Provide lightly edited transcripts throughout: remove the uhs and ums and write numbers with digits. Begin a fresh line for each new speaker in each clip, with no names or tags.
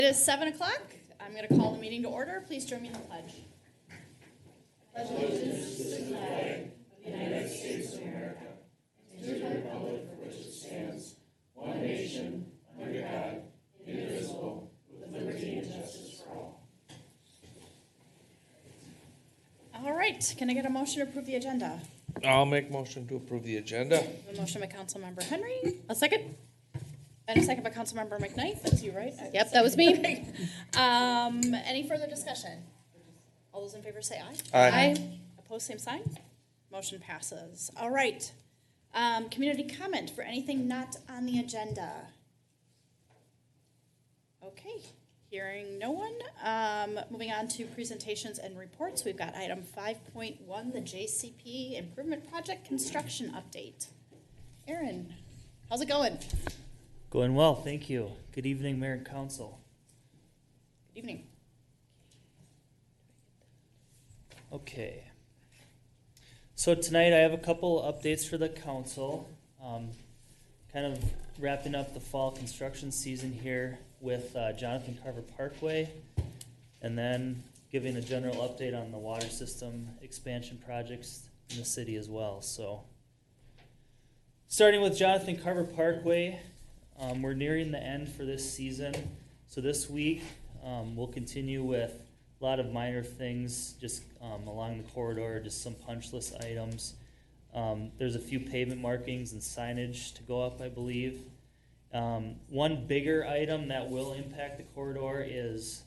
It is 7 o'clock. I'm going to call the meeting to order. Please join me in the pledge. Pledge allegiance to the flag of the United States of America and to the republic for which it stands, one nation, under God, indivisible, with liberty and justice for all. All right. Can I get a motion to approve the agenda?
I'll make motion to approve the agenda.
A motion by Councilmember Henry. A second. And a second by Councilmember McKnight. That's you, right?
Yep, that was me.
Any further discussion? All those in favor say aye.
Aye.
Opposed, same sign. Motion passes. All right. Community comment for anything not on the agenda. Okay. Hearing no one. Moving on to presentations and reports. We've got item 5.1, the JCP Improvement Project Construction Update. Aaron, how's it going?
Going well, thank you. Good evening, Mayor and Council.
Good evening.
Okay. So tonight I have a couple updates for the council. Kind of wrapping up the fall construction season here with Jonathan Carver Parkway, and then giving a general update on the water system expansion projects in the city as well. So starting with Jonathan Carver Parkway, we're nearing the end for this season. So this week, we'll continue with a lot of minor things just along the corridor, just some punch list items. There's a few pavement markings and signage to go up, I believe. One bigger item that will impact the corridor is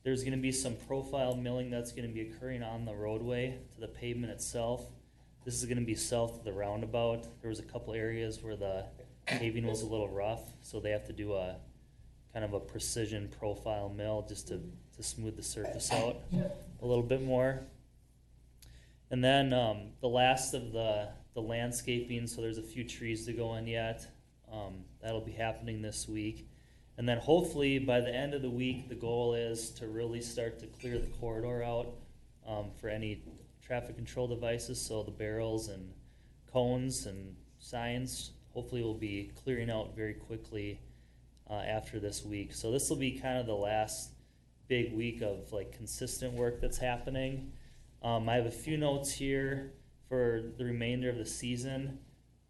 there's going to be some profile milling that's going to be occurring on the roadway to the pavement itself. This is going to be south of the roundabout. There was a couple areas where the paving was a little rough, so they have to do a kind of a precision profile mill just to smooth the surface out a little bit more. And then the last of the landscaping, so there's a few trees to go in yet. That'll be happening this week. And then hopefully by the end of the week, the goal is to really start to clear the corridor out for any traffic control devices, so the barrels and cones and signs. Hopefully we'll be clearing out very quickly after this week. So this will be kind of the last big week of like consistent work that's happening. I have a few notes here for the remainder of the season.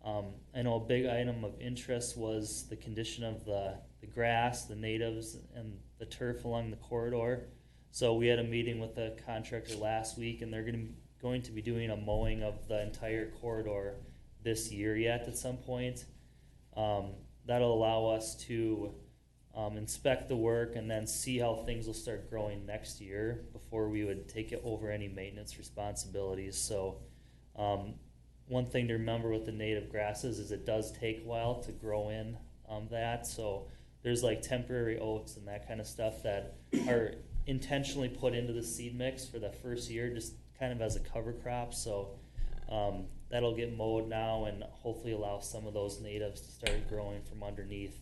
I know a big item of interest was the condition of the grass, the natives, and the turf along the corridor. So we had a meeting with the contractor last week, and they're going to be doing a mowing of the entire corridor this year yet at some point. That'll allow us to inspect the work and then see how things will start growing next year before we would take it over any maintenance responsibilities. So one thing to remember with the native grasses is it does take a while to grow in that. So there's like temporary oats and that kind of stuff that are intentionally put into the seed mix for the first year just kind of as a cover crop. So that'll get mowed now and hopefully allow some of those natives to start growing from underneath,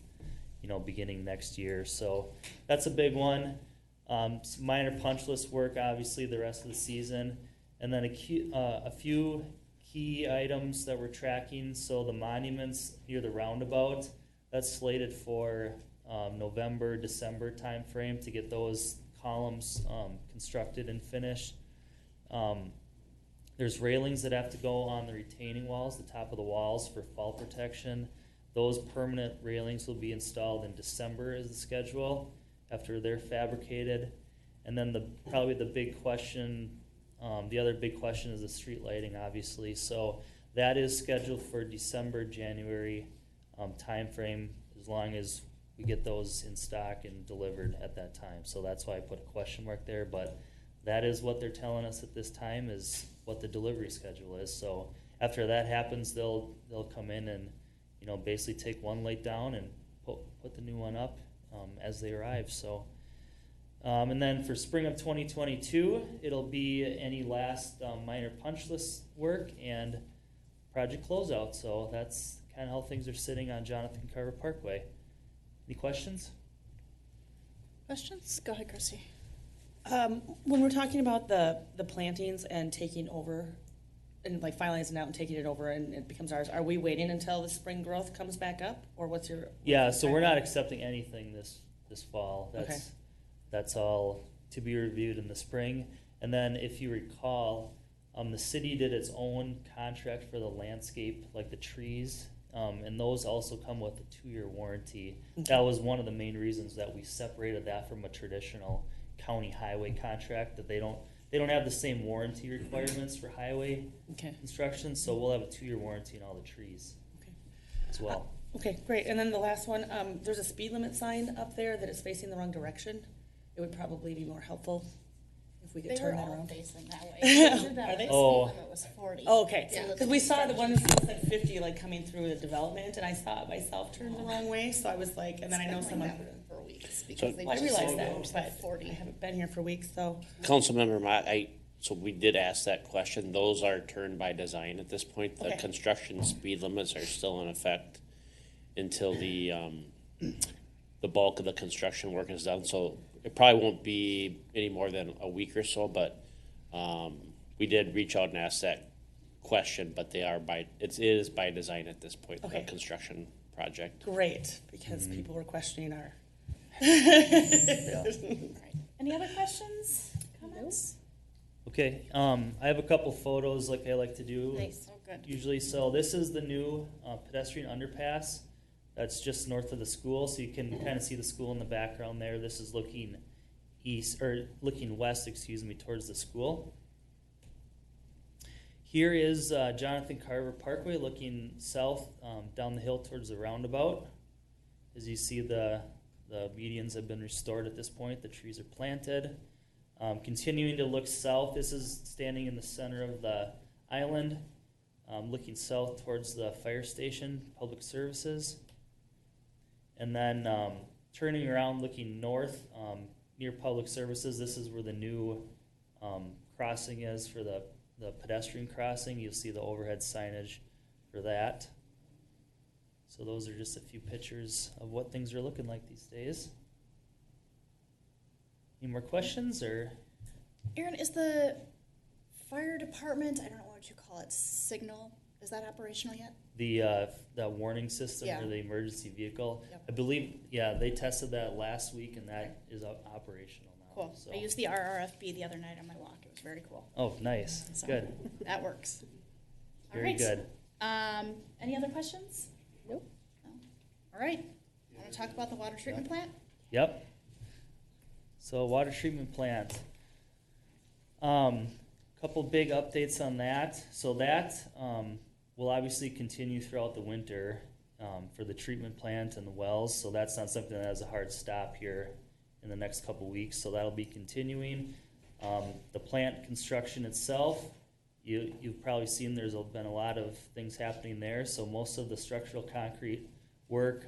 beginning next year. So that's a big one. Some minor punch list work, obviously, the rest of the season. And then a few key items that we're tracking. So the monuments near the roundabout, that's slated for November, December timeframe to get those columns constructed and finished. There's railings that have to go on the retaining walls, the top of the walls for fall protection. Those permanent railings will be installed in December is the schedule after they're fabricated. And then probably the big question, the other big question is the street lighting, obviously. So that is scheduled for December, January timeframe as long as we get those in stock and delivered at that time. So that's why I put a question mark there, but that is what they're telling us at this time is what the delivery schedule is. So after that happens, they'll come in and basically take one light down and put the new one up as they arrive. So and then for spring of 2022, it'll be any last minor punch list work and project closeout. So that's kind of how things are sitting on Jonathan Carver Parkway. Any questions?
Questions? Go ahead, Chrissy.
When we're talking about the plantings and taking over and like finalizing out and taking it over and it becomes ours, are we waiting until the spring growth comes back up, or what's your?
Yeah, so we're not accepting anything this fall. That's
Okay.
That's all to be reviewed in the spring. And then if you recall, the city did its own contract for the landscape, like the trees, and those also come with a 2-year warranty.
Okay.
That was one of the main reasons that we separated that from a traditional county highway contract, that they don't have the same warranty requirements for highway
Okay.
construction, so we'll have a 2-year warranty on all the trees
Okay.
as well.
Okay, great. And then the last one, there's a speed limit sign up there that is facing the wrong direction. It would probably be more helpful if we could
They
turn
were
that
all
around.
facing that way.
Are they?
The
Oh.
speed limit was 40.
Oh, okay,
Yeah.
because we saw the one that said 50 like coming through the development, and I saw it myself turn the wrong way, so I was like, and then I know
It's been
someone.
like that for weeks because they
Well, I
just
realize
moved
that,
to
but
40.
I haven't been here for weeks, so.
Councilmember Mott, so we did ask that question. Those are turned by design at this point. The
Okay.
construction speed limits are still in effect until the bulk of the construction work is done. So it probably won't be any more than a week or so, but we did reach out and ask that question, but it is by design at this point,
Okay.
the construction project.
Great, because people were questioning our.
All right. Any other questions, comments?
Okay, I have a couple photos like I like to do.
Nice. Oh, good.
Usually, so this is the new pedestrian underpass that's just north of the school, so you can kind of see the school in the background there. This is looking looking west, excuse me, towards the school. Here is Jonathan Carver Parkway looking south down the hill towards the roundabout. As you see, the medians have been restored at this point. The trees are planted. Continuing to look south, this is standing in the center of the island, looking south towards the fire station, public services. And then turning around, looking north near public services, this is where the new crossing is for the pedestrian crossing. You'll see the overhead signage for that. So those are just a few pictures of what things are looking like these days. Any more questions or?
Aaron, is the fire department, I don't know what you call it, signal, is that operational yet?
The warning system
Yeah.
for the emergency vehicle?
Yep.
I believe, yeah, they tested that last week and that is operational now.
Cool.
So.
I used the RRFB the other night on my walk. It was very cool.
Oh, nice.
So,
Good.
That works. All
Very
right.
good.
Any other questions?
Nope.
No. All right. Want to talk about the water treatment plant?
Yep. So water treatment plant. Couple big updates on that. So that will obviously continue throughout the winter for the treatment plant and the wells. So that's not something that has a hard stop here in the next couple weeks. So that'll be continuing. The plant construction itself, you've probably seen there's been a lot of things happening there. So most of the structural concrete work,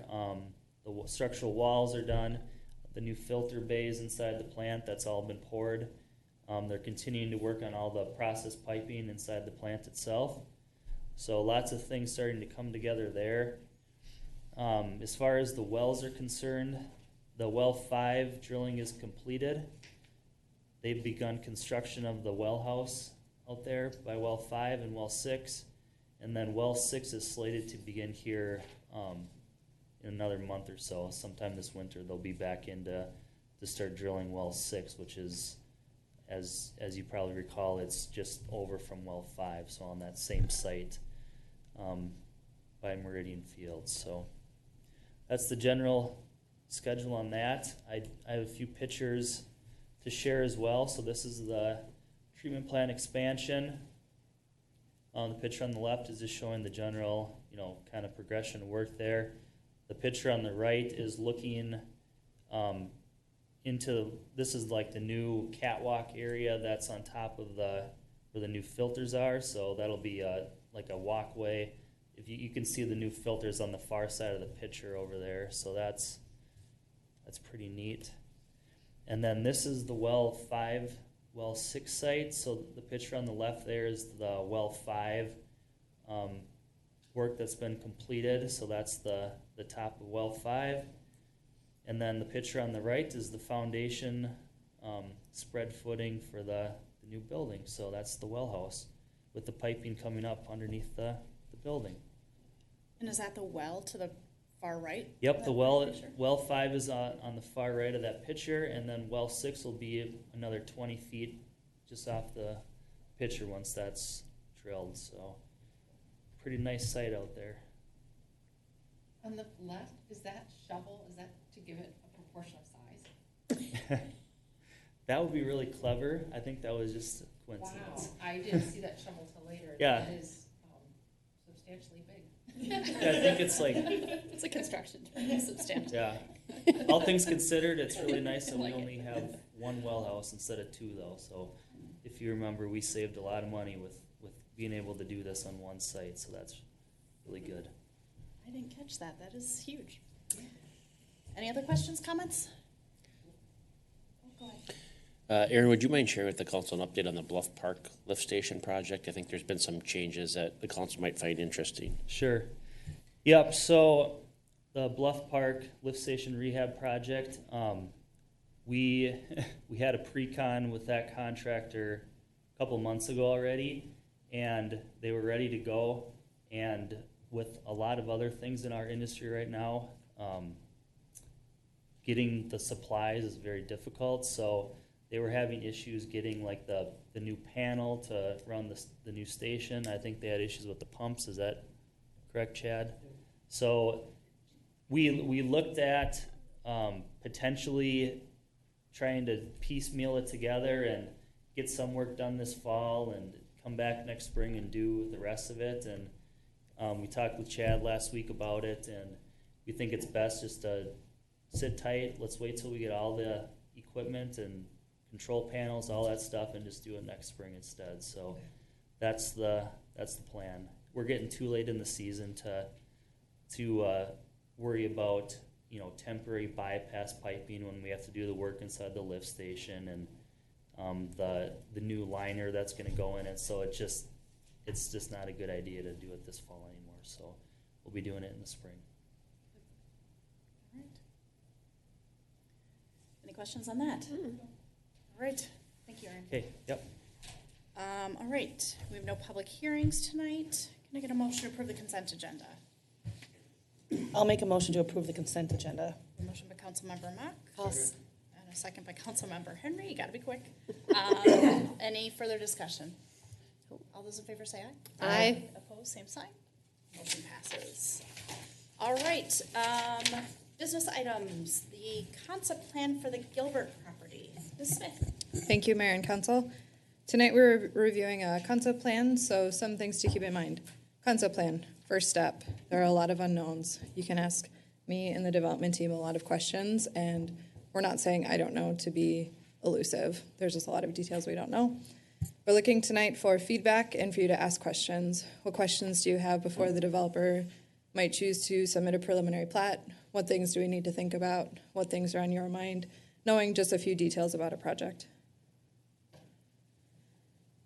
the structural walls are done. The new filter bays inside the plant, that's all been poured. They're continuing to work on all the process piping inside the plant itself. So lots of things starting to come together there. As far as the wells are concerned, the well 5 drilling is completed. They've begun construction of the well house out there by well 5 and well 6. And then well 6 is slated to begin here in another month or so. Sometime this winter they'll be back in to start drilling well 6, which is, as you probably recall, it's just over from well 5, so on that same site by Meridian Fields. So that's the general schedule on that. I have a few pictures to share as well. So this is the treatment plant expansion. The picture on the left is just showing the general, kind of progression of work there. The picture on the right is looking this is like the new catwalk area that's on top of where the new filters are. So that'll be like a walkway. If you can see the new filters on the far side of the picture over there. So that's pretty neat. And then this is the well 5, well 6 site. So the picture on the left there is the well 5 work that's been completed. So that's the top of well 5. And then the picture on the right is the foundation spread footing for the new building. So that's the well house with the piping coming up underneath the building.
And is that the well to the far right?
Yep, the
That
well,
picture?
well 5 is on the far right of that picture, and then well 6 will be another 20 feet just off the picture once that's drilled, so pretty nice site out there.
On the left, is that shovel, is that to give it a proportion of size?
That would be really clever. I think that was just a
Wow,
coincidence.
I didn't see that shovel till later.
Yeah.
It is substantially big.
Yeah, I think it's like,
It's a construction term, substantial.
yeah. All things considered, it's really nice that we
Like it.
only have one well house instead of 2 though, so if you remember, we saved a lot of money with being able to do this on one site, so that's really good.
I didn't catch that. That is huge. Any other questions, comments? Oh, go ahead.
Aaron, would you mind sharing with the council an update on the Bluff Park lift station project? I think there's been some changes that the council might find interesting.
Sure. Yep, so the Bluff Park Lift Station Rehab Project, we had a pre-con with that contractor a couple months ago already, and they were ready to go. And with a lot of other things in our industry right now, getting the supplies is very difficult. So they were having issues getting like the new panel to run the new station. I think they had issues with the pumps. Is that correct, Chad? So we looked at potentially trying to piecemeal it together and get some work done this fall and come back next spring and do the rest of it. And we talked with Chad last week about it, and we think it's best just to sit tight. Let's wait till we get all the equipment and control panels, all that stuff, and just do it next spring instead. So that's the plan. We're getting too late in the season to worry about temporary bypass piping when we have to do the work inside the lift station and the new liner that's going to go in it. So it's just not a good idea to do it this fall anymore. So we'll be doing it in the spring.
All right. Any questions on that? All right. Thank you, Erin.
Okay. Yep.
All right. We have no public hearings tonight. Can I get a motion to approve the consent agenda?
I'll make a motion to approve the consent agenda.
A motion by Councilmember Mock.
Second.
And a second by Councilmember Henry. You got to be quick. Any further discussion? All those in favor say aye.
Aye.
Opposed, same sign. Motion passes. All right. Business items. The concept plan for the Gilbert property. Ms. Smith.
Thank you, Mayor and Council. Tonight we're reviewing a concept plan, so some things to keep in mind. Concept plan, first step. There are a lot of unknowns. You can ask me and the development team a lot of questions, and we're not saying I don't know to be elusive. There's just a lot of details we don't know. We're looking tonight for feedback and for you to ask questions. What questions do you have before the developer might choose to submit a preliminary plat? What things do we need to think about? What things are on your mind? Knowing just a few details about a project.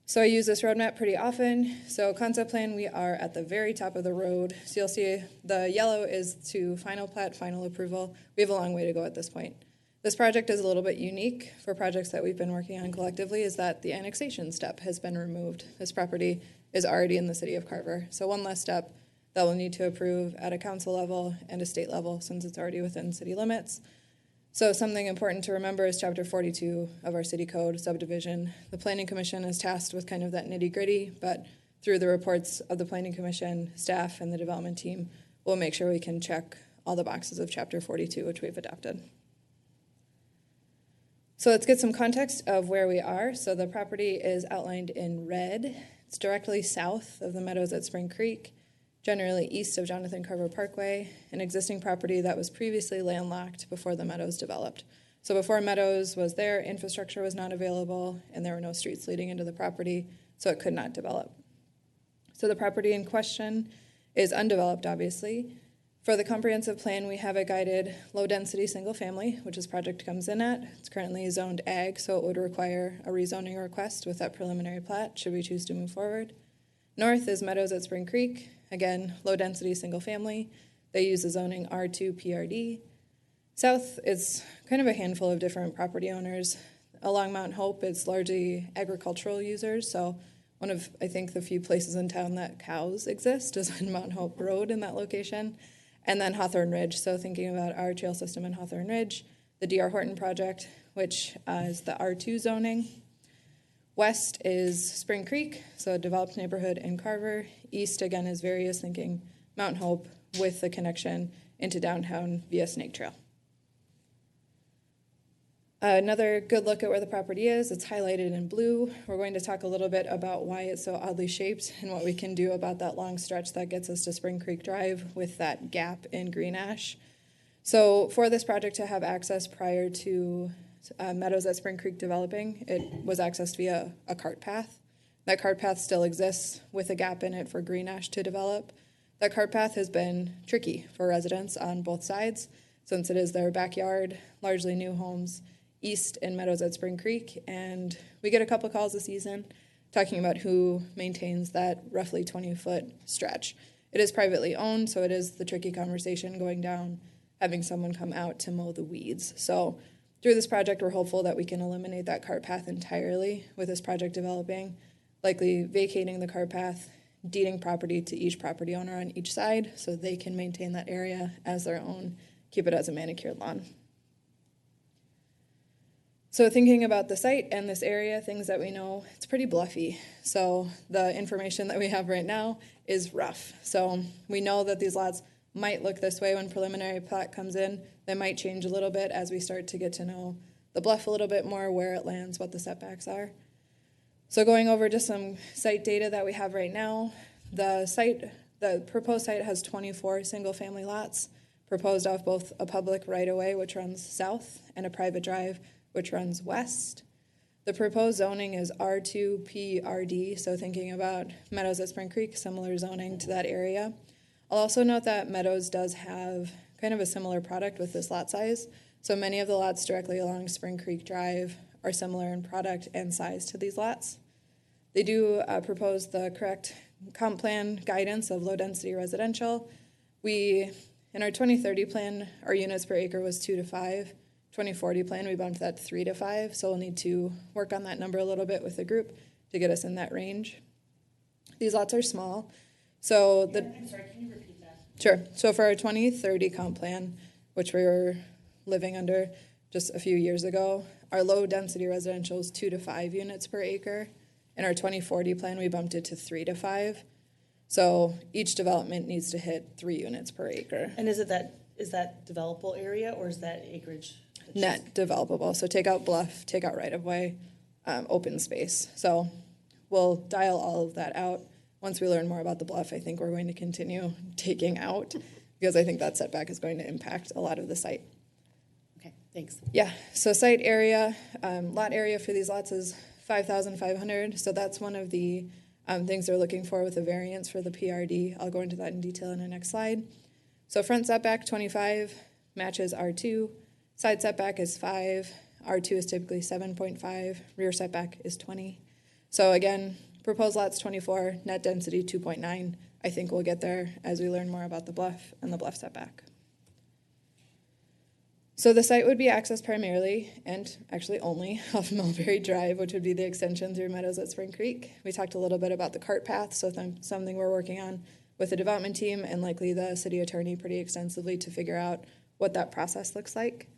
So I use this roadmap pretty often. So concept plan, we are at the very top of the road. So you'll see the yellow is to final plat, final approval. We have a long way to go at this point. This project is a little bit unique for projects that we've been working on collectively, is that the annexation step has been removed. This property is already in the city of Carver. So one less step that we'll need to approve at a council level and a state level since it's already within city limits. So something important to remember is Chapter 42 of our city code subdivision. The Planning Commission is tasked with kind of that nitty-gritty, but through the reports of the Planning Commission, staff, and the development team, we'll make sure we can check all the boxes of Chapter 42, which we've adopted. So let's get some context of where we are. So the property is outlined in red. It's directly south of the meadows at Spring Creek, generally east of Jonathan Carver Parkway, an existing property that was previously landlocked before the meadows developed. So before meadows was there, infrastructure was not available, and there were no streets leading into the property, so it could not develop. So the property in question is undeveloped, obviously. For the comprehensive plan, we have a guided low-density single-family, which this project comes in at. It's currently zoned ag, so it would require a rezoning request with that preliminary plat, should we choose to move forward. North is meadows at Spring Creek. Again, low-density single-family. They use the zoning R2 PRD. South is kind of a handful of different property owners. Along Mount Hope, it's largely agricultural users, so one of, I think, the few places in town that cows exist is on Mount Hope Road in that location. and then Hawthorne Ridge. So thinking about our trail system in Hawthorne Ridge, the D.R. Horton project, which is the R2 zoning. West is Spring Creek, so a developed neighborhood in Carver. East, again, is various, thinking Mount Hope with the connection into downtown via Snake Trail. Another good look at where the property is, it's highlighted in blue. We're going to talk a little bit about why it's so oddly shaped and what we can do about that long stretch that gets us to Spring Creek Drive with that gap in green ash. So for this project to have access prior to Meadows at Spring Creek developing, it was accessed via a cart path. That cart path still exists with a gap in it for green ash to develop. That cart path has been tricky for residents on both sides since it is their backyard, largely new homes, east in Meadows at Spring Creek, and we get a couple calls this season talking about who maintains that roughly 20-foot stretch. It is privately owned, so it is the tricky conversation going down, having someone come out to mow the weeds. So through this project, we're hopeful that we can eliminate that cart path entirely with this project developing, likely vacating the cart path, deeding property to each property owner on each side so they can maintain that area as their own, keep it as a manicured lawn. So thinking about the site and this area, things that we know, it's pretty bluffy. So the information that we have right now is rough. So we know that these lots might look this way when preliminary plat comes in. They might change a little bit as we start to get to know the bluff a little bit more, where it lands, what the setbacks are. So going over just some site data that we have right now, the proposed site has 24 single-family lots proposed off both a public right-of-way, which runs south, and a private drive, which runs west. The proposed zoning is R2 PRD, so thinking about Meadows at Spring Creek, similar zoning to that area. I'll also note that Meadows does have kind of a similar product with this lot size. So many of the lots directly along Spring Creek Drive are similar in product and size to these lots. They do propose the correct comp plan guidance of low-density residential. In our 2030 plan, our units per acre was 2 to 5. 2040 plan, we bumped that to 3 to 5, so we'll need to work on that number a little bit with the group to get us in that range. These lots are small, so
I'm sorry, can you repeat that?
Sure. So for our 2030 comp plan, which we were living under just a few years ago, our low-density residential is 2 to 5 units per acre. In our 2040 plan, we bumped it to 3 to 5. So each development needs to hit 3 units per acre.
And is that developable area or is that acreage?
Net developable. So take out bluff, take out right-of-way, open space. So we'll dial all of that out. Once we learn more about the bluff, I think we're going to continue taking out because I think that setback is going to impact a lot of the site.
Okay, thanks.
Yeah, so site area, lot area for these lots is 5,500. So that's one of the things they're looking for with a variance for the PRD. I'll go into that in detail in the next slide. So front setback 25 matches R2. Side setback is 5. R2 is typically 7.5. Rear setback is 20. So again, proposed lots 24, net density 2.9. I think we'll get there as we learn more about the bluff and the bluff setback. So the site would be accessed primarily, and actually only, off Mulberry Drive, which would be the extension through Meadows at Spring Creek. We talked a little bit about the cart path, so something we're working on with the development team and likely the city attorney pretty extensively to figure out what that process looks like.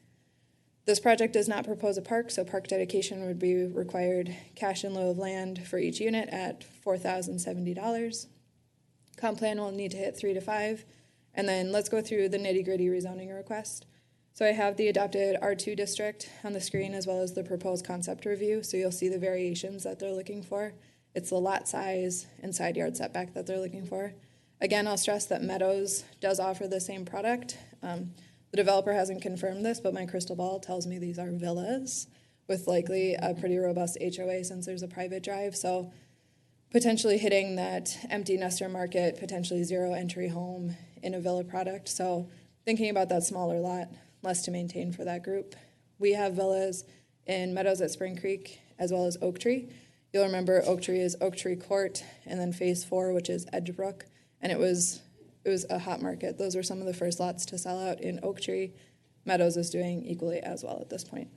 This project does not propose a park, so park dedication would be required cash in lieu of land for each unit at $4,070. Comp plan will need to hit 3 to 5. And then let's go through the nitty-gritty rezoning request. So I have the adopted R2 district on the screen as well as the proposed concept review, so you'll see the variations that they're looking for. It's the lot size and side yard setback that they're looking for. Again, I'll stress that Meadows does offer the same product. The developer hasn't confirmed this, but my crystal ball tells me these are villas with likely a pretty robust HOA since there's a private drive. So potentially hitting that empty nester market, potentially zero entry home in a villa product. So thinking about that smaller lot, less to maintain for that group. We have villas in Meadows at Spring Creek as well as Oak Tree. You'll remember Oak Tree is Oak Tree Court and then phase 4, which is Edgebrook. And it was a hot market. Those were some of the first lots to sell out in Oak Tree. Meadows is doing equally as well at this point.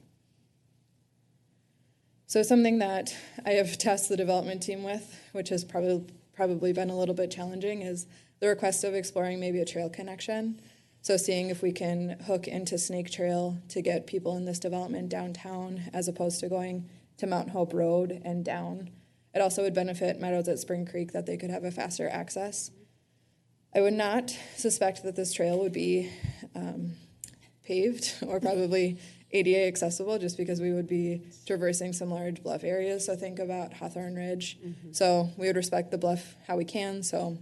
So something that I have tasked the development team with, which has probably been a little bit challenging, is the request of exploring maybe a trail connection. So seeing if we can hook into Snake Trail to get people in this development downtown as opposed to going to Mount Hope Road and down. It also would benefit Meadows at Spring Creek that they could have a faster access. I would not suspect that this trail would be paved or probably ADA accessible just because we would be traversing some large bluff areas. So think about Hawthorne Ridge. So we would respect the bluff how we can. So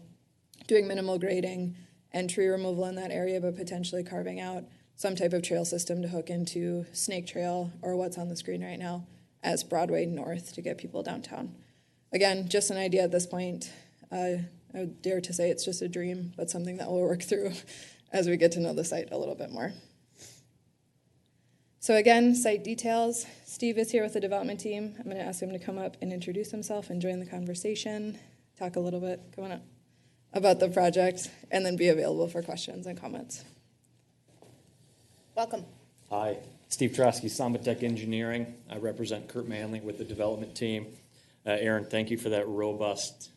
doing minimal grading and tree removal in that area, but potentially carving out some type of trail system to hook into Snake Trail or what's on the screen right now as Broadway North to get people downtown. Again, just an idea at this point. I would dare to say it's just a dream, but something that we'll work through as we get to know the site a little bit more. So again, site details. Steve is here with the development team. I'm going to ask him to come up and introduce himself and join the conversation, talk a little bit, come on up, about the project, and then be available for questions and comments.
Welcome.
Hi, Steve Trosky, Sambatech Engineering. I represent Kurt Manley with the development team. Aaron, thank you for that robust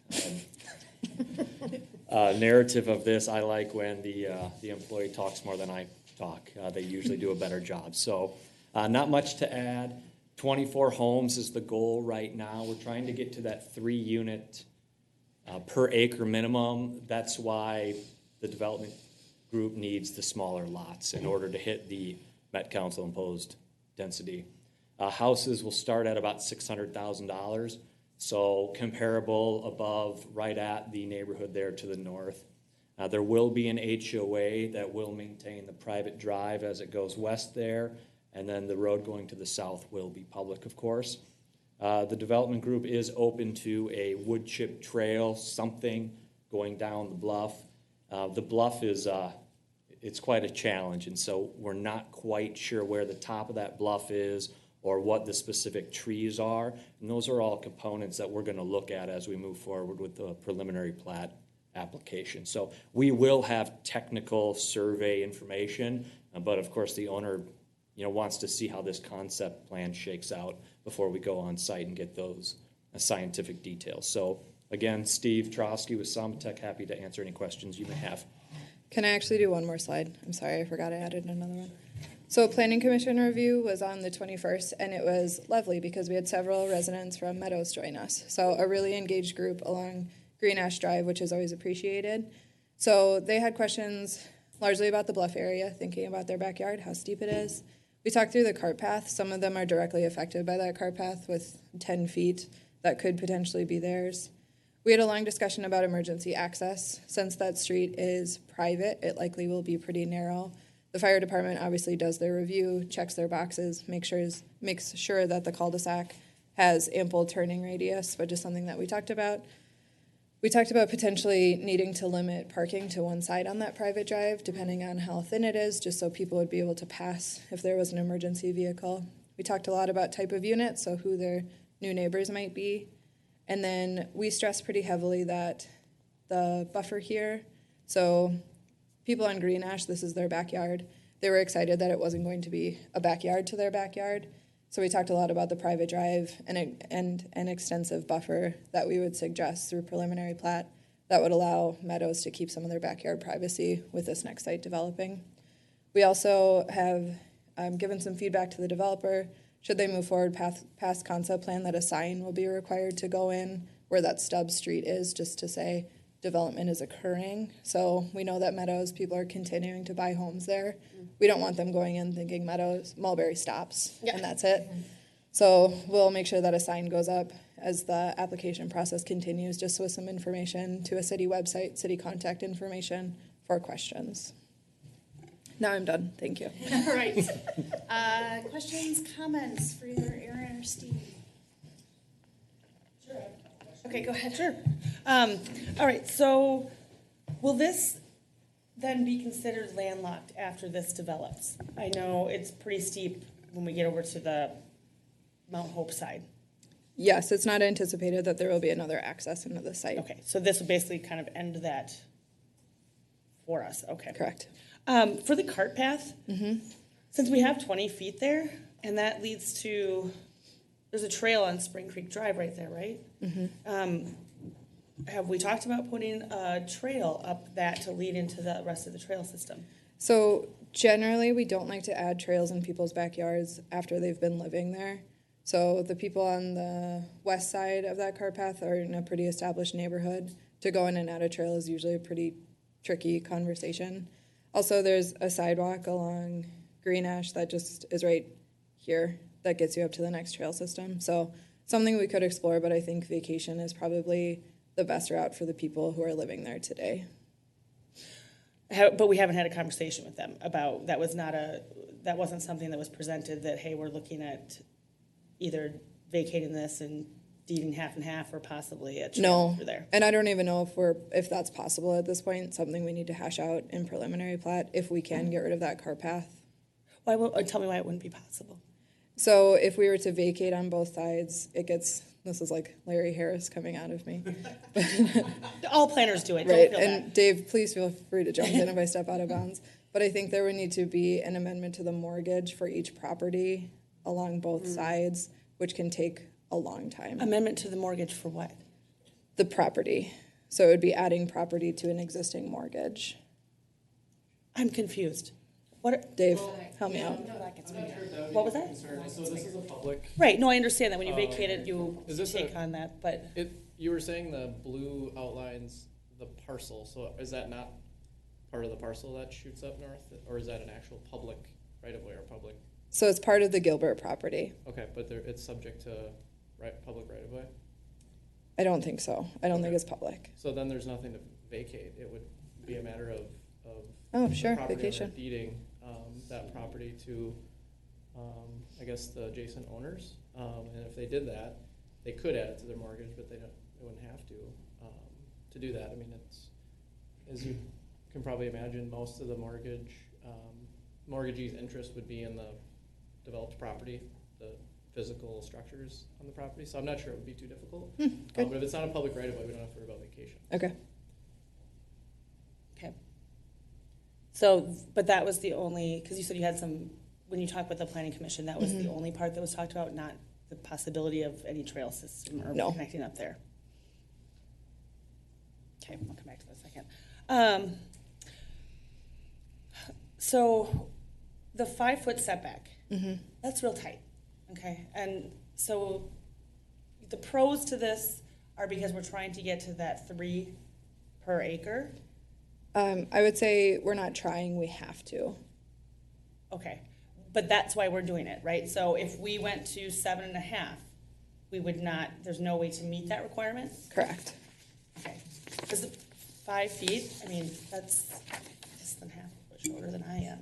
narrative of this. I like when the employee talks more than I talk. They usually do a better job. So not much to add. 24 homes is the goal right now. We're trying to get to that 3-unit per acre minimum. That's why the development group needs the smaller lots in order to hit the Met Council imposed density. Houses will start at about $600,000, so comparable above, right at the neighborhood there to the north. There will be an HOA that will maintain the private drive as it goes west there, and then the road going to the south will be public, of course. The development group is open to a wood chip trail, something going down the bluff. The bluff is it's quite a challenge, and so we're not quite sure where the top of that bluff is or what the specific trees are. And those are all components that we're going to look at as we move forward with the preliminary plat application. So we will have technical survey information, but of course the owner wants to see how this concept plan shakes out before we go on site and get those scientific details. So again, Steve Trosky with Sambatech, happy to answer any questions you may have.
Can I actually do one more slide? I'm sorry, I forgot I added another one. So Planning Commission review was on the 21st, and it was lovely because we had several residents from Meadows join us. So a really engaged group along Green Ash Drive, which is always appreciated. So they had questions largely about the bluff area, thinking about their backyard, how steep it is. We talked through the cart path. Some of them are directly affected by that cart path with 10 feet that could potentially be theirs. We had a long discussion about emergency access. Since that street is private, it likely will be pretty narrow. The fire department obviously does their review, checks their boxes, makes sure that the cul-de-sac has ample turning radius, which is something that we talked about. We talked about potentially needing to limit parking to one side on that private drive, depending on how thin it is, just so people would be able to pass if there was an emergency vehicle. We talked a lot about type of unit, so who their new neighbors might be. And then we stressed pretty heavily that the buffer here, so people on Green Ash, this is their backyard. They were excited that it wasn't going to be a backyard to their backyard. So we talked a lot about the private drive and an extensive buffer that we would suggest through preliminary plat that would allow Meadows to keep some of their backyard privacy with this next site developing. We also have given some feedback to the developer. Should they move forward past concept plan, that a sign will be required to go in where that stub street is, just to say development is occurring. So we know that Meadows, people are continuing to buy homes there. We don't want them going in thinking Meadows, Mulberry stops, and that's it. So we'll make sure that a sign goes up as the application process continues, just with some information to a city website, city contact information for questions. Now I'm done. Thank you.
All right. Questions, comments for either Aaron or Steve? Sure. Okay, go ahead.
Sure. All right, so will this then be considered landlocked after this develops? I know it's pretty steep when we get over to the Mount Hope side.
Yes, it's not anticipated that there will be another access into the site.
Okay, so this will basically kind of end that for us. Okay.
Correct.
For the cart path, since we have 20 feet there, and that leads to, there's a trail on Spring Creek Drive right there, right? Have we talked about putting a trail up that to lead into the rest of the trail system?
So generally, we don't like to add trails in people's backyards after they've been living there. So the people on the west side of that cart path are in a pretty established neighborhood. To go in and add a trail is usually a pretty tricky conversation. Also, there's a sidewalk along Green Ash that just is right here that gets you up to the next trail system. So something we could explore, but I think vacation is probably the best route for the people who are living there today.
But we haven't had a conversation with them about, that wasn't something that was presented that, hey, we're looking at either vacating this and deeding half and half or possibly a trail
No,
through there.
and I don't even know if that's possible at this point. Something we need to hash out in preliminary plat if we can get rid of that cart path.
Tell me why it wouldn't be possible.
So if we were to vacate on both sides, this is like Larry Harris coming out of me.
All planners do it.
Right,
Don't feel
and
bad.
Dave, please feel free to jump in if I step out of bounds. But I think there would need to be an amendment to the mortgage for each property along both sides, which can take a long time.
Amendment to the mortgage for what?
The property. So it would be adding property to an existing mortgage.
I'm confused. What?
Dave, help me out.
What was that?
So this is a public,
Right. No, I understand that when you vacate it, you
Is this
take on that. But
you were saying the blue outlines the parcel, so is that not part of the parcel that shoots up north? Or is that an actual public right-of-way or public?
So it's part of the Gilbert property.
Okay, but it's subject to public right-of-way?
I don't think so. I don't think it's public.
So then there's nothing to vacate. It would be a matter of
Oh,
the
sure,
property owner
vacation.
deeding that property to, I guess, the adjacent owners. And if they did that, they could add it to their mortgage, but they wouldn't have to do that. I mean, it's, as you can probably imagine, most of the mortgagee's interest would be in the developed property, the physical structures on the property. So I'm not sure it would be too difficult.
Good.
But if it's not a public right-of-way, we don't have to worry about vacation.
Okay.
okay. So, but that was the only, because you said you had some, when you talked with the planning commission, that was the only part that was talked about, not the possibility of any trail system or
No.
connecting up there. Okay, I'll come back to that in a second. So the 5-foot setback, that's real tight, okay? And so the pros to this are because we're trying to get to that 3 per acre.
I would say we're not trying, we have to.
Okay, but that's why we're doing it, right? So if we went to 7.5, we would not, there's no way to meet that requirement?
Correct.
Okay, because 5 feet, I mean, that's less than half a foot shorter than I am.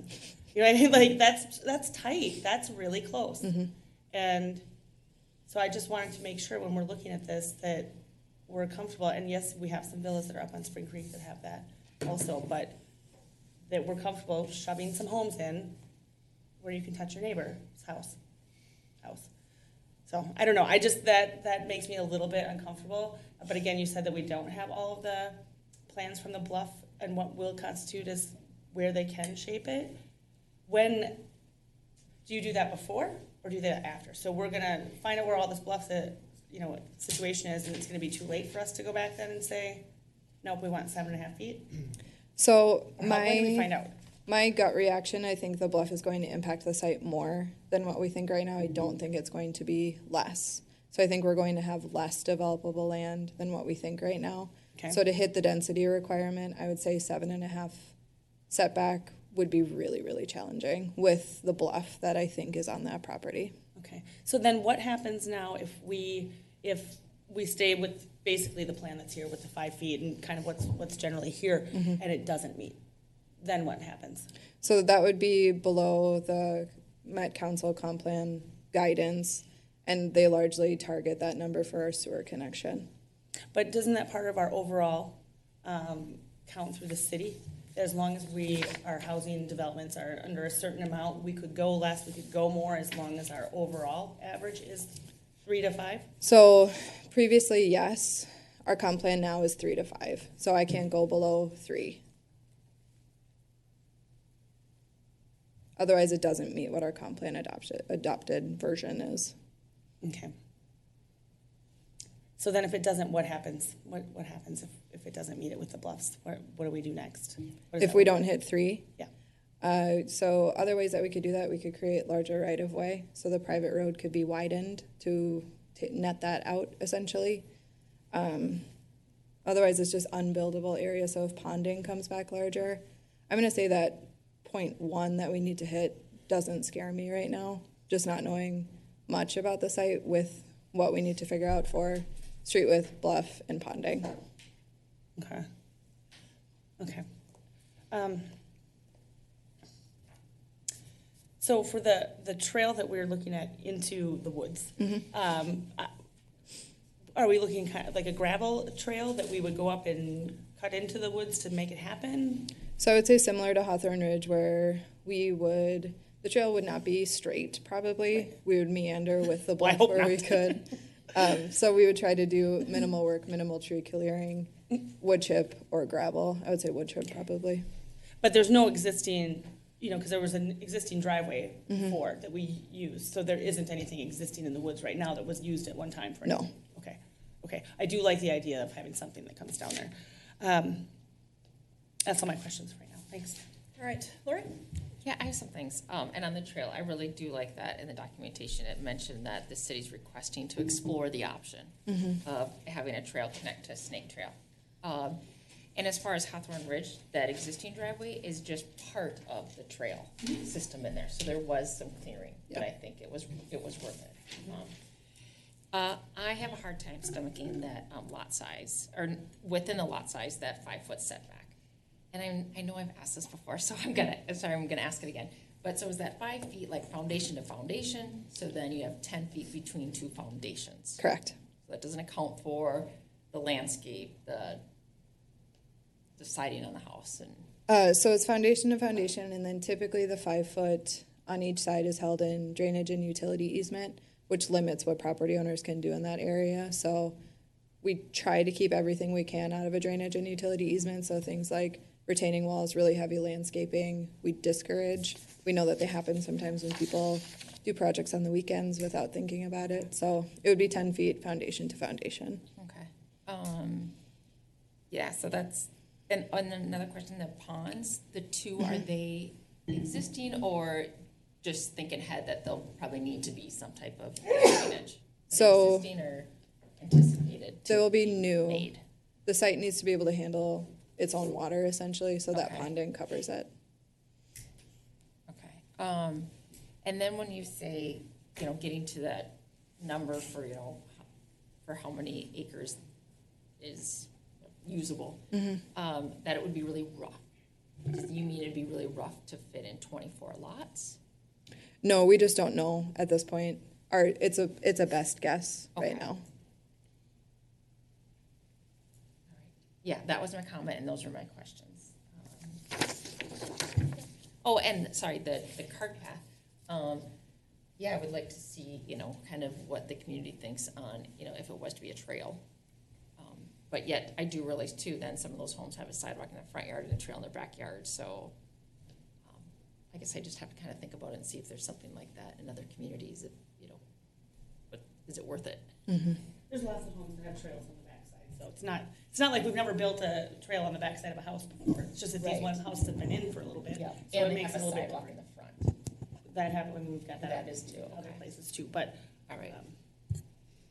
You know what I mean? Like, that's tight, that's really close. And so I just wanted to make sure when we're looking at this that we're comfortable, and yes, we have some villas that are up on Spring Creek that have that also, but that we're comfortable shoving some homes in where you can touch your neighbor's house. So, I don't know, I just, that makes me a little bit uncomfortable. But again, you said that we don't have all of the plans from the bluff and what will constitute as where they can shape it. When, do you do that before or do that after? So we're gonna find out where all this bluff, situation is, and it's gonna be too late for us to go back then and say, nope, we want 7.5 feet?
So
Or when do we find out?
my gut reaction, I think the bluff is going to impact the site more than what we think right now. I don't think it's going to be less. So I think we're going to have less developable land than what we think right now.
Okay.
So to hit the density requirement, I would say 7.5 setback would be really, really challenging with the bluff that I think is on that property.
Okay, so then what happens now if we stay with basically the plan that's here with the 5 feet and kind of what's generally here and it doesn't meet? Then what happens?
So that would be below the Met Council comp plan guidance, and they largely target that number for our sewer connection.
But doesn't that part of our overall count through the city? As long as our housing developments are under a certain amount, we could go less, we could go more, as long as our overall average is 3 to 5?
So previously, yes, our comp plan now is 3 to 5, so I can't go below 3. Otherwise, it doesn't meet what our comp plan adopted version is.
Okay. So then if it doesn't, what happens? What happens if it doesn't meet it with the bluffs? What do we do next? What does
If
that
we
look
don't hit 3,
Yeah.
So other ways that we could do that, we could create larger right-of-way, so the private road could be widened to net that out, essentially. Otherwise, it's just unbuildable area, so if ponding comes back larger, I'm gonna say that .1 that we need to hit doesn't scare me right now, just not knowing much about the site with what we need to figure out for street width, bluff, and ponding.
Okay. Okay. So for the trail that we're looking at into the woods, are we looking kind of like a gravel trail that we would go up and cut into the woods to make it happen?
So I would say similar to Hawthorne Ridge, where the trail would not be straight, probably. We would meander with the
Well, I
bluff
hope
where we
not.
could. So we would try to do minimal work, minimal tree clearing, wood chip or gravel. I would say wood chip probably.
But there's no existing, because there was an existing driveway before that we used, so there isn't anything existing in the woods right now that was used at one time for
No.
anything? Okay. I do like the idea of having something that comes down there. That's all my questions right now. Thanks.
All right, Lori?
Yeah, I have some things. And on the trail, I really do like that in the documentation. It mentioned that the city's requesting to explore the option of having a trail connect to Snake Trail. And as far as Hawthorne Ridge, that existing driveway is just part of the trail system in there. So there was some clearing, but I think it was worth it. I have a hard time stomaching that lot size, or within the lot size, that 5-foot setback. And I know I've asked this before, so I'm gonna ask it again. But so is that 5 feet like foundation to foundation? So then you have 10 feet between two foundations.
Correct.
So that doesn't account for the landscape, the siding on the house, and
So it's foundation to foundation, and then typically the 5 foot on each side is held in drainage and utility easement, which limits what property owners can do in that area. So we try to keep everything we can out of a drainage and utility easement. So things like retaining walls, really heavy landscaping, we discourage. We know that they happen sometimes when people do projects on the weekends without thinking about it. So it would be 10 feet foundation to foundation.
okay. Yeah, so that's, and another question, the ponds, the two, are they existing or just thinking ahead that they'll probably need to be some type of drainage?
So-
Existing or anticipated
There
to
will be
be
new.
made?
The site needs to be able to handle its own water essentially, so that
Okay.
ponding covers it.
Okay. And then when you say, getting to that number for, for how many acres is usable, that it would be really rough. You mean it'd be really rough to fit in 24 lots?
No, we just don't know at this point. It's a best guess right
Okay.
now.
Yeah, that was my comment, and those are my questions. Oh, and sorry, the cart path. Yeah, I would like to see, kind of what the community thinks on, if it was to be a trail. But yet, I do realize too, then some of those homes have a sidewalk in their front yard and a trail in their backyard, so I guess I just have to kind of think about it and see if there's something like that in other communities, but is it worth it?
There's lots of homes that have trails on the backside, so it's not like we've never built a trail on the backside of a house before. It's just that these
Right.
one houses have been in for a little bit.
Yeah,
So
and
it
they
makes
have
it a
a
little bit
sidewalk in
different.
the front.
That happened when we've got that.
That is too,
Other
okay.
places too, but.
All right.
um,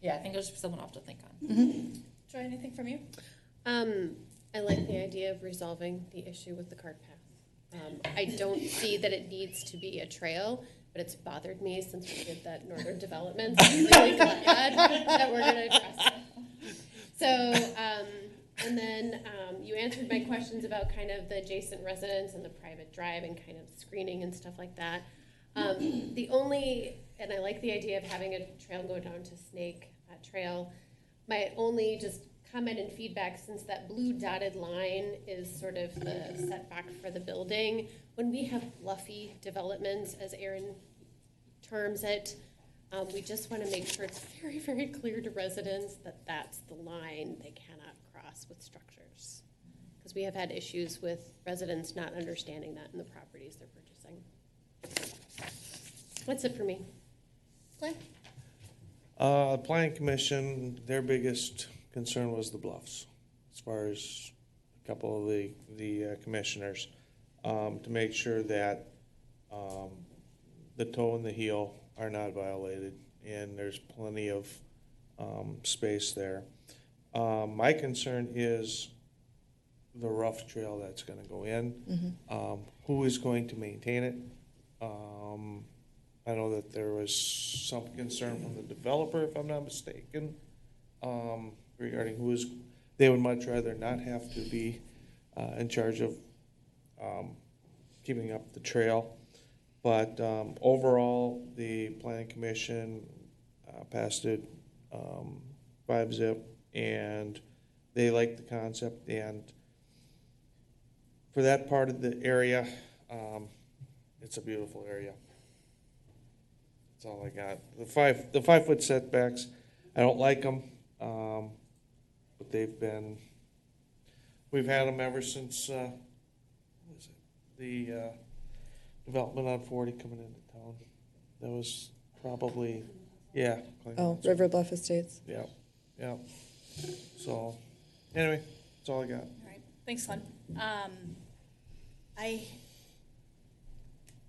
Yeah, I think there's something I'll have to think on.
Joy, anything from you?
I like the idea of resolving the issue with the cart path. I don't see that it needs to be a trail, but it's bothered me since we did that northern development. So I'm really glad that we're gonna address it. So, and then you answered my questions about kind of the adjacent residents and the private drive and kind of screening and stuff like that. And I like the idea of having a trail go down to Snake Trail. My only just comment and feedback, since that blue dotted line is sort of the setback for the building, when we have bluffy developments, as Aaron terms it, we just want to make sure it's very, very clear to residents that that's the line they cannot cross with structures. Because we have had issues with residents not understanding that in the properties they're purchasing. That's it for me.
Glenn?
Planning Commission, their biggest concern was the bluffs, as far as a couple of the commissioners. to make sure that, the toe and the heel are not violated, and there's plenty of, space there. My concern is the rough trail that's gonna go in. Who is going to maintain it? I know that there was some concern from the developer, if I'm not mistaken, regarding they would much rather not have to be, in charge of, keeping up the trail. But, overall, the planning commission, passed it, 5-zip, and they like the concept, and for that part of the area, it's a beautiful area. That's all I got. The 5-foot setbacks, I don't like them, but we've had them ever since, what was it? The, development on 40 coming into town. That was probably, yeah.
Oh, River Bluff Estates.
Yeah, yeah. So, anyway, that's all I got.
All right, thanks, Glenn.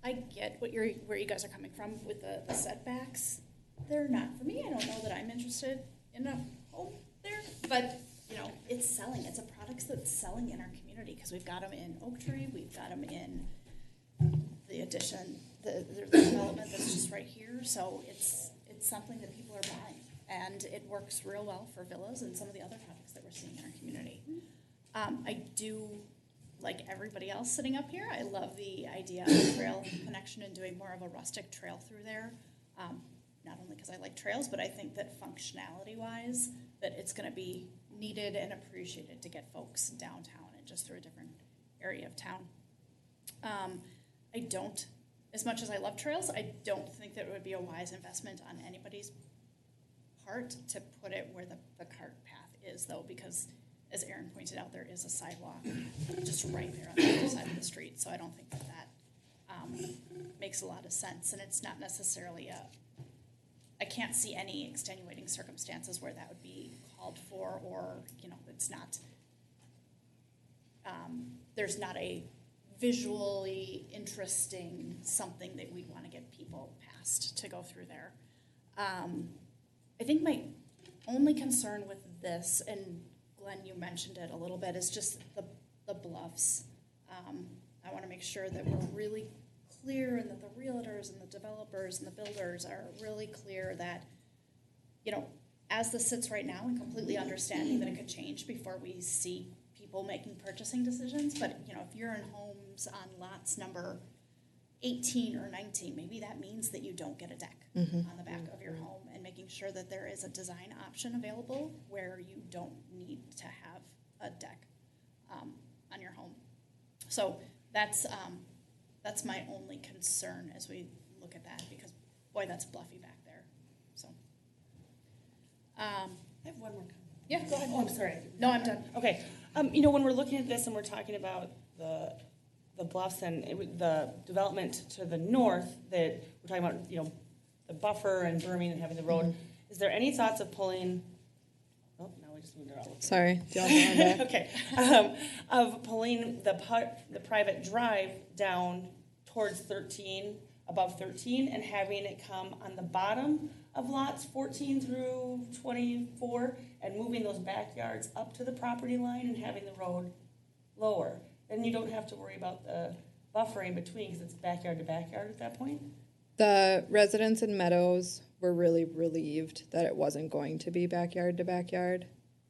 I get where you guys are coming from with the setbacks. They're not for me. I don't know that I'm interested in a home there, but you know, it's selling. It's a product that's selling in our community because we've got them in Oak Tree, we've got them in the addition, the development that's just right here. So it's something that people are buying, and it works real well for villas and some of the other products that we're seeing in our community. I do, like everybody else sitting up here, I love the idea of trail connection and doing more of a rustic trail through there. Not only because I like trails, but I think that functionality-wise, that it's going to be needed and appreciated to get folks downtown and just through a different area of town. I don't, as much as I love trails, I don't think that it would be a wise investment on anybody's part to put it where the cart path is, though, because as Aaron pointed out, there is a sidewalk just right there on the other side of the street. So I don't think that makes a lot of sense. And it's not necessarily I can't see any extenuating circumstances where that would be called for, or, you know, it's not, there's not a visually interesting something that we'd want to get people past to go through there. I think my only concern with this, and Glenn, you mentioned it a little bit, is just the bluffs. I want to make sure that we're really clear, and that the realtors and the developers and the builders are really clear that, you know, as this sits right now, and completely understanding that it could change before we see people making purchasing decisions, but you know, if you're in homes on lots number 18 or 19, maybe that means that you don't get a deck on the back of your home, and making sure that there is a design option available where you don't need to have a deck on your home. So that's my only concern as we look at that, because boy, that's bluffy back there. So
I have one more comment.
yeah, go ahead.
Oh, I'm sorry.
No, I'm done.
Okay. You know, when we're looking at this and we're talking about the bluffs and the development to the north, that we're talking about, you know, the buffer and berming and having the road, is there any thoughts of pulling, oh, now we just moved it all.
Sorry, do you want to go on back?
Okay. Of pulling the private drive down towards 13, above 13, and having it come on the bottom of lots 14 through 24, and moving those backyards up to the property line and having the road lower. Then you don't have to worry about the buffer in between, because it's backyard to backyard at that point.
The residents in Meadows were really relieved that it wasn't going to be backyard to backyard.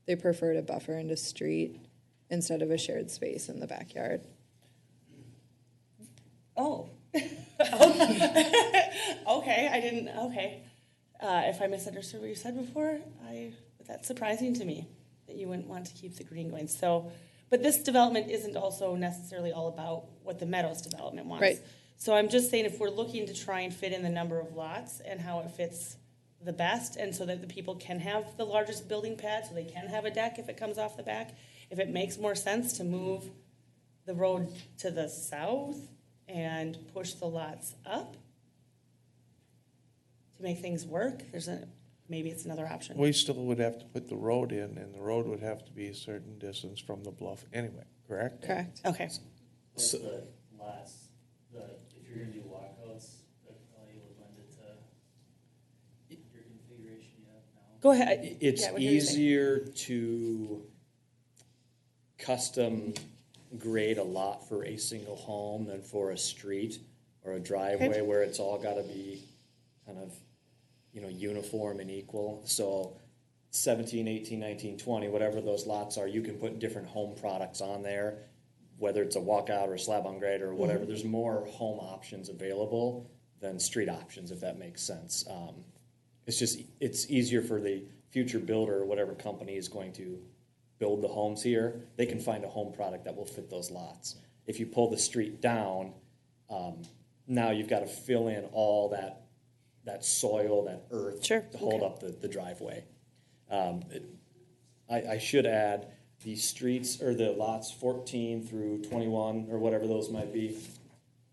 They preferred a buffer into street instead of a shared space in the backyard.
Oh. Okay, I didn't, okay. If I misunderstood what you said before, that's surprising to me that you wouldn't want to keep the green going. So, but this development isn't also necessarily all about what the Meadows development wants.
Right.
So I'm just saying, if we're looking to try and fit in the number of lots and how it fits the best, and so that the people can have the largest building pad, so they can have a deck if it comes off the back, if it makes more sense to move the road to the south and push the lots up to make things work, maybe it's another option.
We still would have to put the road in, and the road would have to be a certain distance from the bluff anyway, correct?
Correct.
Okay.
The
lots, if you're gonna do walkouts, that probably would lend it to your configuration you have now.
Go ahead.
It's
Yeah, what you're saying.
easier to custom grade a lot for a single home than for a street or a driveway
Okay.
where it's all gotta be kind of, uniform and equal. So 17, 18, 19, 20, whatever those lots are, you can put different home products on there, whether it's a walkout or a slab on grade or whatever. There's more home options available than street options, if that makes sense. It's easier for the future builder or whatever company is going to build the homes here. They can find a home product that will fit those lots. If you pull the street down, now you've got to fill in all that soil, that earth
Sure,
to hold
okay.
up the driveway. I should add, the streets, or the lots 14 through 21, or whatever those might be,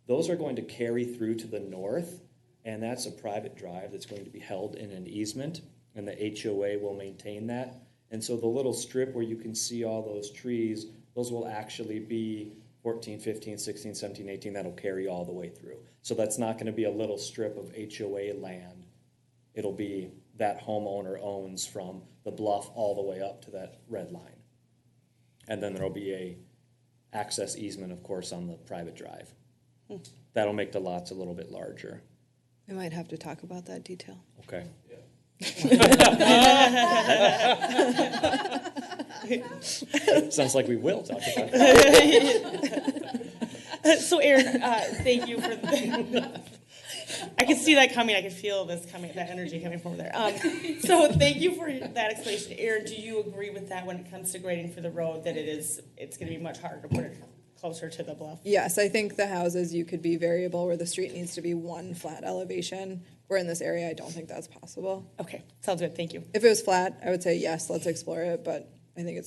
those are going to carry through to the north, and that's a private drive that's going to be held in an easement, and the HOA will maintain that. And so the little strip where you can see all those trees, those will actually be 14, 15, 16, 17, 18, that'll carry all the way through. So that's not gonna be a little strip of HOA land. It'll be that homeowner owns from the bluff all the way up to that red line. And then there'll be a access easement, of course, on the private drive. That'll make the lots a little bit larger.
We might have to talk about that detail.
Okay. Sounds like we will talk about it.
So Aaron, thank you for, I can see that coming, I can feel this coming, that energy coming from over there. So thank you for that explanation. Aaron, do you agree with that when it comes to grading for the road, that it's gonna be much harder to put it closer to the bluff?
Yes, I think the houses, you could be variable where the street needs to be one flat elevation. Where in this area, I don't think that's possible.
Okay, sounds good, thank you.
If it was flat, I would say yes, let's explore it, but I think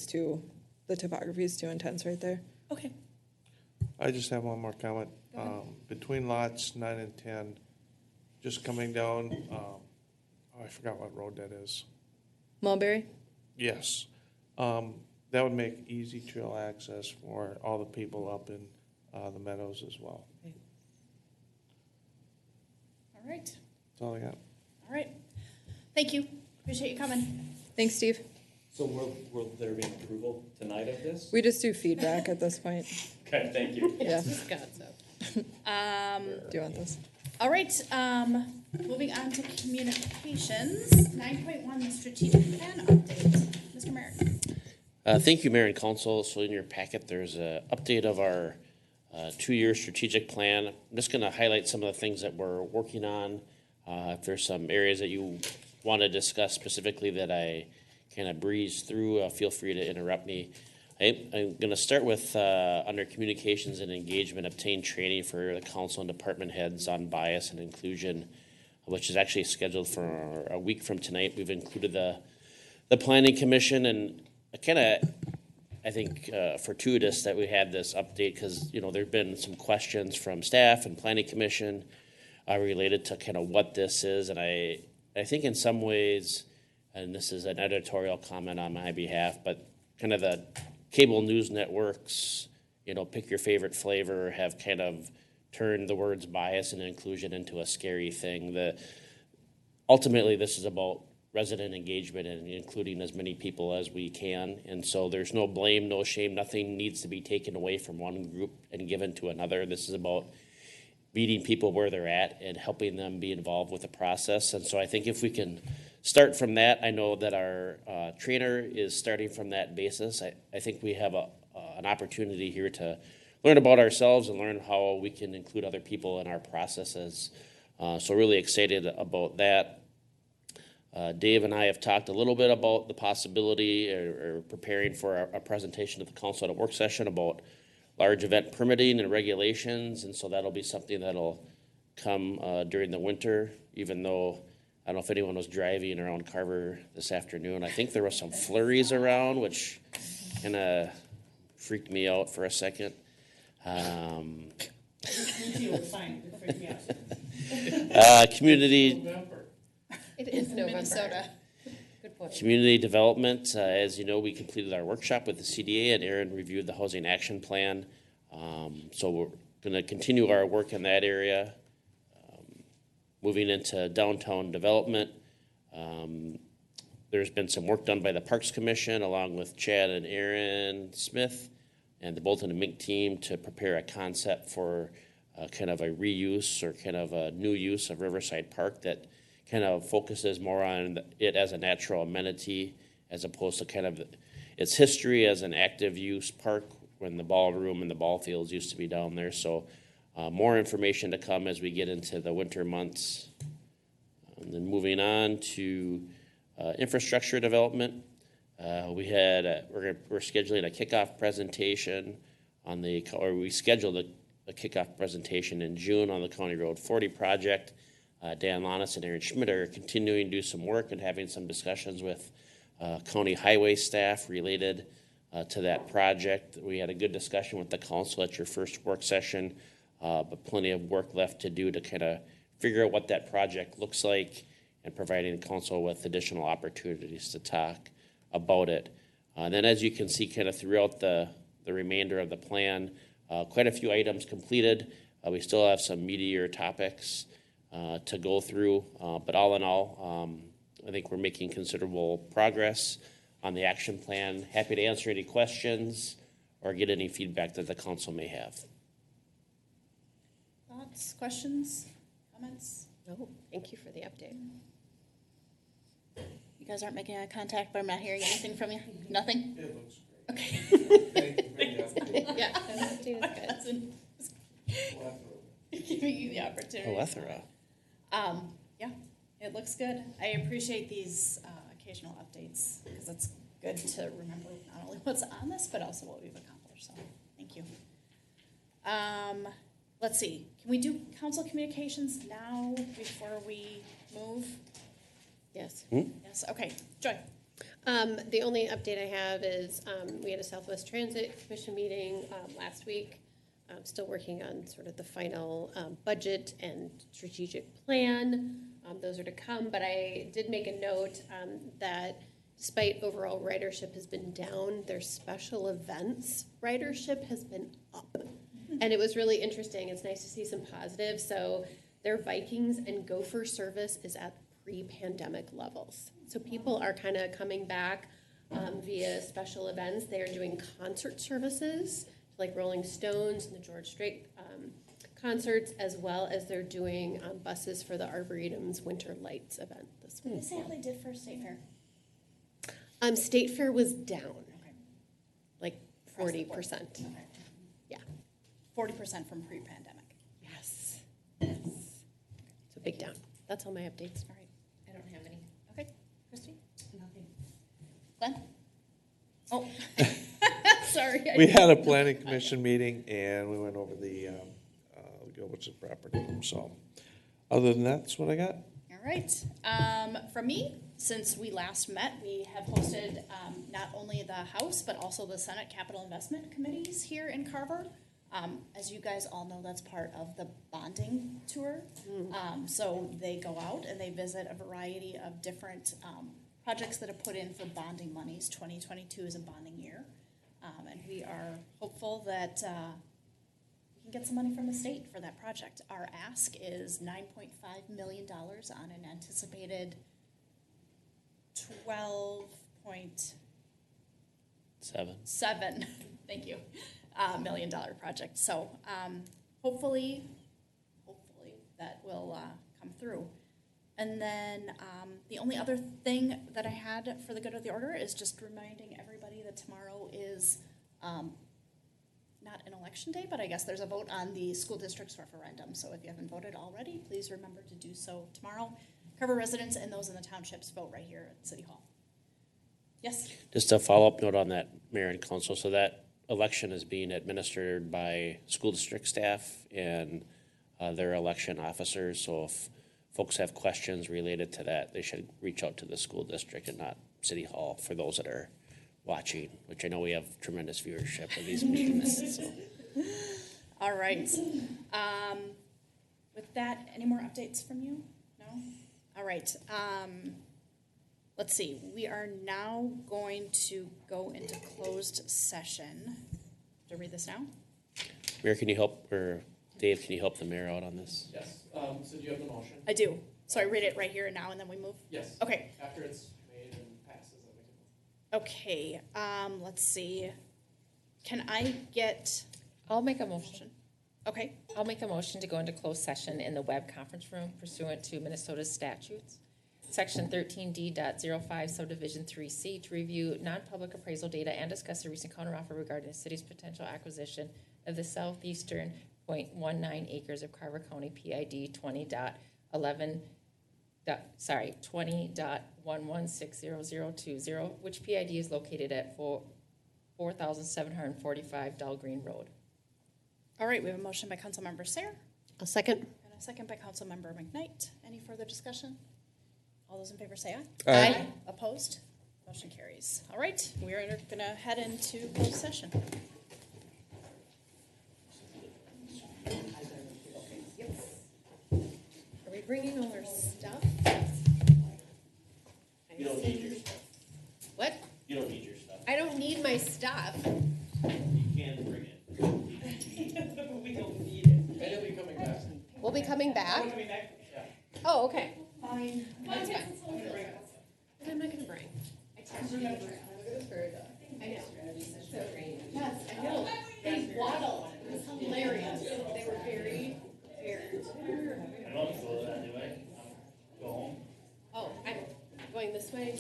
the topography is too intense right there.
Okay,
I just have one more comment. Between lots 9 and 10, just coming down, I forgot what road that is.
Mulberry?
Yes. That would make easy trail access for all the people up in the meadows as well.
All right,
That's all I got.
all right. Thank you. Appreciate you coming.
Thanks, Steve.
So will there be approval tonight of this?
We just do feedback at this point.
Okay, thank you.
Yeah.
Scott, so.
Do you want this?
All right, moving on to communications. 9.1, the strategic plan update. Mr. Merrick.
Thank you, Mayor and Council. So in your packet, there's an update of our 2-year strategic plan. I'm just going to highlight some of the things that we're working on. If there's some areas that you want to discuss specifically that I kind of breeze through, feel free to interrupt me. I'm going to start with under communications and engagement, obtain training for the council and department heads on bias and inclusion, which is actually scheduled for a week from tonight. We've included the planning commission, and I think fortuitous that we had this update because there've been some questions from staff and planning commission related to kind of what this is, and I think in some ways, and this is an editorial comment on my behalf, but kind of the cable news networks, pick your favorite flavor, have kind of turned the words bias and inclusion into a scary thing. Ultimately, this is about resident engagement and including as many people as we can. And so there's no blame, no shame, nothing needs to be taken away from one group and given to another. This is about meeting people where they're at and helping them be involved with the process. And so I think if we can start from that, I know that our trainer is starting from that basis. I think we have an opportunity here to learn about ourselves and learn how we can include other people in our processes. So really excited about that. Dave and I have talked a little bit about the possibility or preparing for a presentation to the council at a work session about large event permitting and regulations, and so that'll be something that'll come during the winter, even though I don't know if anyone was driving around Carver this afternoon. I think there was some flurries around, which kind of freaked me out for a second.
Me too, it's fine, it freaked me out.
Community
It is November.
Minnesota.
Good point.
Community development, as you know, we completed our workshop with the CDA and Aaron reviewed the housing action plan. So going to continue our work in that area. Moving into downtown development, there's been some work done by the Parks Commission along with Chad and Aaron Smith and the Bolton and Mink team to prepare a concept for kind of a reuse or kind of a new use of Riverside Park that kind of focuses more on it as a natural amenity as opposed to kind of its history as an active use park when the ballroom and the ball fields used to be down there. So more information to come as we get into the winter months. And then moving on to infrastructure development. We're scheduling a kickoff presentation we scheduled a kickoff presentation in June on the County Road 40 project. Dan Lannis and Aaron Schmidt are continuing to do some work and having some discussions with county highway staff related to that project. We had a good discussion with the council at your first work session, but plenty of work left to do to kind of figure out what that project looks like and providing the council with additional opportunities to talk about it. And then as you can see kind of throughout the remainder of the plan, quite a few items completed. We still have some meatier topics to go through, but all in all, I think we're making considerable progress on the action plan. Happy to answer any questions or get any feedback that the council may have.
Thoughts, questions, comments?
No, thank you for the update.
You guys aren't making eye contact, but I'm not hearing anything from you? Nothing?
It looks
Okay. Yeah.
That update is good.
Giving you the opportunity.
Plethora.
Yeah, it looks good. I appreciate these occasional updates because it's good to remember not only what's on this, but also what we've accomplished. So thank you. Let's see. Can we do council communications now before we move?
Yes.
Yes. Okay. Joy.
The only update I have is we had a Southwest Transit Commission meeting last week. I'm still working on sort of the final budget and strategic plan. Those are to come, but I did make a note that despite overall ridership has been down, their special events ridership has been up. And it was really interesting. It's nice to see some positives. So their Vikings and Gopher service is at pre-pandemic levels. So people are kind of coming back via special events. They are doing concert services like Rolling Stones and the George Strait concerts, as well as they're doing buses for the Arboretum's Winter Lights event this week.
Let's see how they did for State Fair.
State Fair was down, like 40%.
Okay.
Yeah.
40% from pre-pandemic.
Yes. So big down. That's all my updates.
All right.
I don't have any.
Okay. Christy?
Nothing.
Glenn? Oh, sorry.
We had a planning commission meeting and we went over the Gilbertson property. So other than that, that's what I got.
All right. From me, since we last met, we have hosted not only the House, but also the Senate Capital Investment Committees here in Carver. As you guys all know, that's part of the bonding tour. So they go out and they visit a variety of different projects that have put in for bonding monies. 2022 is a bonding year. And we are hopeful that we can get some money from the state for that project. Our ask is $9.5 million on an anticipated $12.7 thank you, $1 million project. So hopefully that will come through. And then the only other thing that I had for the good of the order is just reminding everybody that tomorrow is not an election day, but I guess there's a vote on the school district's referendum. So if you haven't voted already, please remember to do so tomorrow. Carver residents and those in the townships vote right here at City Hall. Yes?
Just a follow-up note on that, Mayor and Council. So that election is being administered by school district staff and their election officers. So if folks have questions related to that, they should reach out to the school district and not City Hall for those that are watching, which I know we have tremendous viewership of these meetings. So.
All right. With that, any more updates from you? No? All right. Let's see. We are now going to go into closed session. To read this now?
Mayor, can you help or Dave, can you help the mayor out on this?
Yes, so do you have the motion?
I do. So I read it right here and now, and then we move?
Yes.
Okay.
After it's made and passes, then we can.
Okay, let's see. Can I get
I'll make a
a
motion.
motion? Okay,
I'll make a motion to go into closed session in the web conference room pursuant to Minnesota statutes. Section 13D.05 subdivision 3C to review non-public appraisal data and discuss a recent counteroffer regarding the city's potential acquisition of the southeastern 0.19 acres of Carver County PID 20.11600020, which PID is located at 4,745 Dull Green Road.
all right, we have a motion by Councilmember Sayer
A second.
and a second by Councilmember McKnight. Any further discussion? All those in favor say aye.
Aye.
Opposed? Motion carries. All right, we are gonna head into closed session.
Are we bringing all our stuff?
You don't need your stuff.
What?
You don't need your stuff.
I don't need my stuff.
You can bring it.
We don't need it.
And it'll be coming back.
We'll be coming back?
Coming back?
Oh, okay.
Fine.
That's fine. What am I gonna bring? I know. Yes, I know. They waddle. It was hilarious. They were very weird.
I don't go that way. Go home.
Oh, I'm going this way.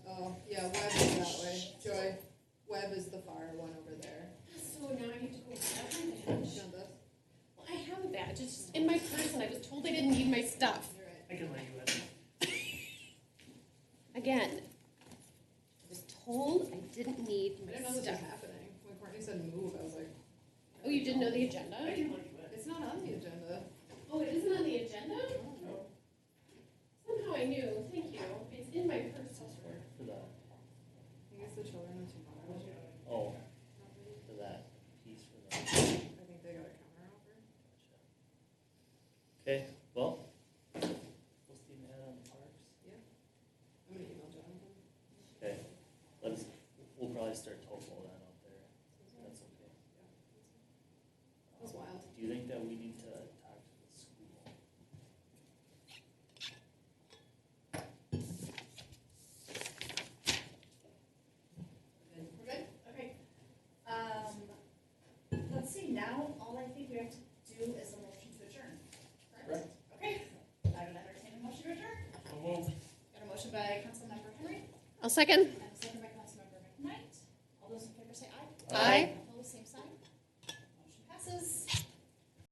Oh, yeah, Webb is that way. Joy, Webb is the far one over there.
So now I need to go grab my badge.
Not this?
Well, I have a badge. It's just in my purse and I was told I didn't need my stuff.
You're right.
I can let you in.
Again, I was told I didn't need
I
my
didn't know this was
stuff.
happening. When Courtney said move, I was like,
Oh, you didn't know the agenda?
it's not on the agenda.
Oh, it isn't on the agenda? Somehow I knew. Thank you. It's in my purse.
For that.
I think it's the children of tomorrow.
Oh, for that piece for that.
I think they got a counter offer.
Okay, well, we'll steam ahead on the parks.
I'm gonna email Jonathan.
Okay, we'll probably start topo that out there. That's okay.
That was wild.
Do you think that we need to talk to the school?
We're good? Okay. Let's see, now, all I think we have to do is a motion to adjourn. Correct? Okay. I would entertain a motion to adjourn. Got a motion by Councilmember Henry,
I'll second.